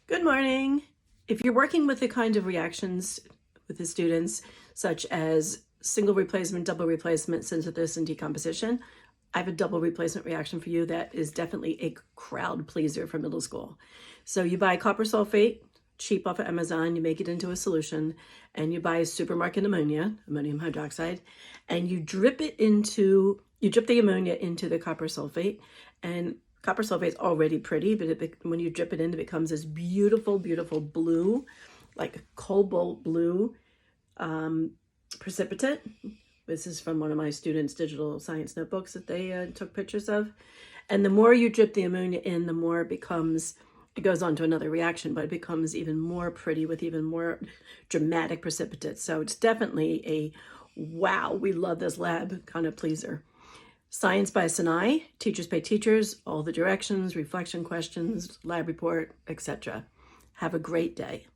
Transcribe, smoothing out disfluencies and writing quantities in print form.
Good morning. If you're working with the kind of reactions with the students, such as single replacement, double replacement, synthesis, and decomposition, I have a double replacement reaction for you that is definitely a crowd pleaser for middle school. So you buy copper sulfate, cheap off of Amazon, you make it into a solution, and you buy a supermarket ammonia, ammonium hydroxide, and you drip the ammonia into the copper sulfate, and copper sulfate is already pretty, but when you drip it in, it becomes this beautiful, beautiful blue, like cobalt blue precipitate. This is from one of my students' digital science notebooks that they took pictures of. And the more you drip the ammonia in, the more it goes on to another reaction, but it becomes even more pretty with even more dramatic precipitates. So it's definitely a wow, we love this lab kind of pleaser. Science by Sinai, Teachers Pay Teachers, all the directions, reflection questions, lab report, etc. Have a great day.